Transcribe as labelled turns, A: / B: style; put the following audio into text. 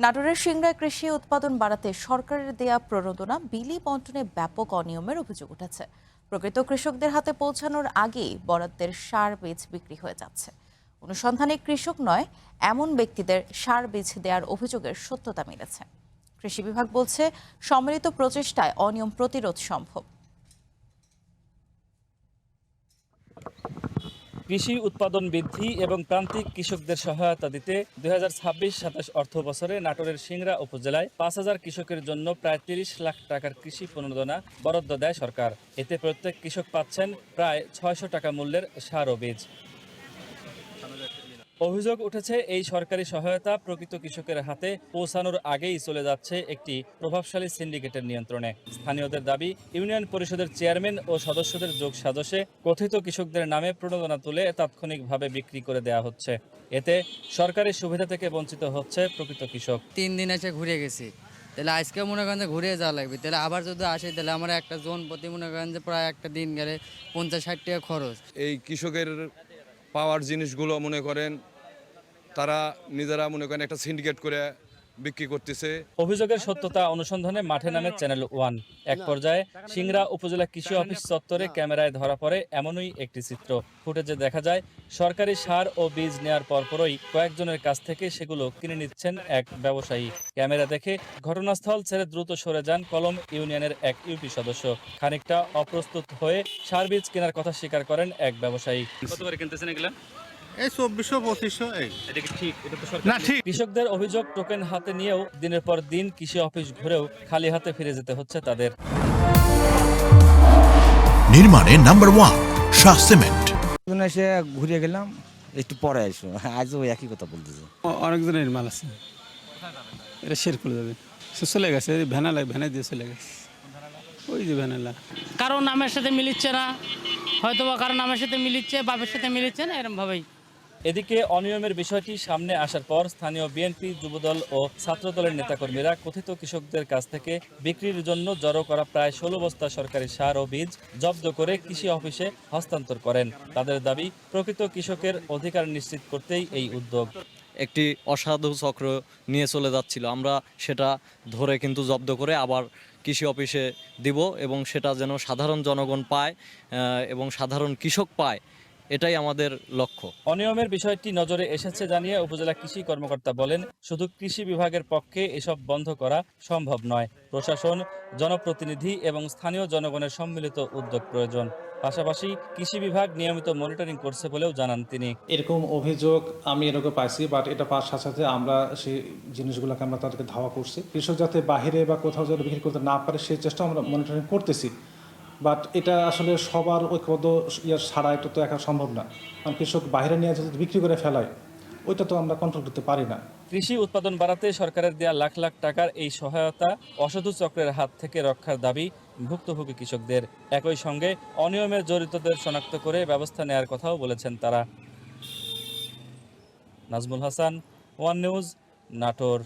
A: নাটোরের সিংড়ায় কৃষি উৎপাদন বাড়াতে সরকারের দেয়া প্রণোদনা বিলি বন্টনে ব্যাপক অনিয়মের অভিযোগ উঠেছে। প্রকৃত কৃষকদের হাতে পৌঁছানোর আগেই বরাদ্দের সার বীজ বিক্রি হয়ে যাচ্ছে। অনুসন্ধানে কৃষক নয় এমন ব্যক্তিদের সার বীজ দেওয়ার অভিযোগের সত্যতা মিলেছে। কৃষি বিভাগ বলছে সম্মিলিত প্রচেষ্টায় অনিয়ম প্রতিরোধ সম্ভব।
B: কৃষি উৎপাদন বৃদ্ধি এবং প্রান্তিক কৃষকদের সহায়তা দিতে 2026-27 অর্থ বছরে নাটোরের সিংড়া উপজেলায় 5,000 কৃষকের জন্য প্রায় 30 লাখ টাকার কৃষি প্রণোদনা বরাদ্দ দেয় সরকার। এতে প্রত্যেক কৃষক পাচ্ছেন প্রায় 600 টাকা মূল্যের সার ও বীজ। অভিযোগ উঠেছে এই সরকারি সহায়তা প্রকৃত কৃষকের হাতে পৌঁছানোর আগেই চলে যাচ্ছে একটি প্রভাবশালী সিন্ডিকেটের নিয়ন্ত্রণে। স্থানীয়দের দাবি, ইউনিয়ন পরিষদের চেয়ারম্যান ও সদস্যদের যোগ সাজশে কথিত কৃষকদের নামে প্রণোদনা তুলে তাৎক্ষণিকভাবে বিক্রি করে দেওয়া হচ্ছে। এতে সরকারি সুবিধা থেকে বঞ্চিত হচ্ছে প্রকৃত কৃষক।
C: 3 দিন এসে ঘুরে গেছি, তাহলে আজকে মনে করেন যে ঘুরে যাওয়া লাগবে, তাহলে আবার যদি আসে তাহলে আমার একটা জন প্রতি মনে করেন যে প্রায় একটা দিন গেলে 50-60 টাকা খরচ।
D: এই কৃষকের পাওয়ার জিনিসগুলো মনে করেন তারা নিজেরা মনে করেন একটা সিন্ডিকেট করে বিক্রি করতেছে।
B: অভিযোগের সত্যতা অনুসন্ধানে মাঠে নামে চ্যানেল ওয়ান। এক পর্যায়ে সিংড়া উপজেলা কৃষি অফিস চত্বরে ক্যামেরায় ধরা পড়ে এমনই একটি চিত্র। ফুটেজে দেখা যায় সরকারি সার ও বীজ নেয়ার পরপরই কয়েকজনের কাছ থেকে সেগুলো কিনে নিচ্ছেন এক ব্যবসায়ী। ক্যামেরা দেখে ঘটনাস্থল ছেড়ে দ্রুত সরে যান কলম ইউনিয়নের এক ইউপি সদস্য। খানিকটা অপ্রস্তুত হয়ে সার বীজ কেনার কথা স্বীকার করেন এক ব্যবসায়ী। কত করে কিনতেছেন এগুলা?
E: এই 2400-2500।
B: এটা কি ঠিক? এটা তো সরকার না ঠিক। কৃষকদের অভিযোগ, টোকেন হাতে নিয়েও দিনের পর দিন কৃষি অফিস ঘুরেও খালি হাতে ফিরে যেতে হচ্ছে তাদের।
F: নির্মাণে নাম্বার 1 শাহ সিমেন্ট।
G: এসে ঘুরে গেলাম, একটু পরে আসো, আজও একই কথা বলতেছে।
E: অনেকজনের মাল আছে, এটা শের করে যাবে। সে চলে গেছে, ভ্যানা দিয়ে চলে গেছে। ওই যে ভ্যানালা
H: কারো নামের সাথে মিলিচ্ছে না, হয়তো বা কারো নামের সাথে মিলিচ্ছে, বাপের সাথে মিলিচ্ছে না, এরকম ভাবেই।
B: এদিকে অনিয়মের বিষয়টি সামনে আসার পর স্থানীয় বিএনপি, যুবদল ও ছাত্রদলের নেতাকর্মীরা কথিত কৃষকদের কাছ থেকে বিক্রির জন্য জড়ো করা প্রায় 16 বস্তা সরকারি সার ও বীজ জব্দ করে কৃষি অফিসে হস্তান্তর করেন। তাদের দাবি, প্রকৃত কৃষকের অধিকার নিশ্চিত করতেই এই উদ্যোগ।
I: একটি অসাধু চক্র নিয়ে চলে যাচ্ছিল, আমরা সেটা ধরে কিন্তু জব্দ করে আবার কৃষি অফিসে দিব এবং সেটা যেন সাধারণ জনগণ পায় এবং সাধারণ কৃষক পায়, এটাই আমাদের লক্ষ্য।
B: অনিয়মের বিষয়টি নজরে এসেছে জানিয়ে উপজেলা কৃষি কর্মকর্তা বলেন, শুধু কৃষি বিভাগের পক্ষে এসব বন্ধ করা সম্ভব নয়। প্রশাসন, জনপ্রতিনিধি এবং স্থানীয় জনগণের সম্মিলিত উদ্যোগ প্রয়োজন। পাশাপাশি কৃষি বিভাগ নিয়মিত মনিটরিং করছে বলেও জানান তিনি।
J: এরকম অভিযোগ আমি এরকম পাইছি, বাট এটা পাওয়ার সাথে সাথে আমরা সেই জিনিসগুলোকে আমরা তাদেরকে ধাওয়া করছি। কৃষক যাতে বাহিরে বা কোথাও যাতে বিক্রি করতে না পারে সেই চেষ্টা আমরা মনিটরিং করতেছি। বাট এটা আসলে সবার ঐক্যবদ্ধ ছাড়া এটা তো একা সম্ভব না, কারণ কৃষক বাইরে নিয়ে যদি বিক্রি করে ফেলায় ওইটা তো আমরা কন্ট্রোল করতে পারি না।
B: কৃষি উৎপাদন বাড়াতে সরকারের দেয়া লাখ লাখ টাকার এই সহায়তা অসাধু চক্রের হাত থেকে রক্ষার দাবি ভুক্তভোগী কৃষকদের। একই সঙ্গে অনিয়মের জড়িতদের শনাক্ত করে ব্যবস্থা নেয়ার কথাও বলেছেন তারা। Nazmul Hasan, one news, Natore.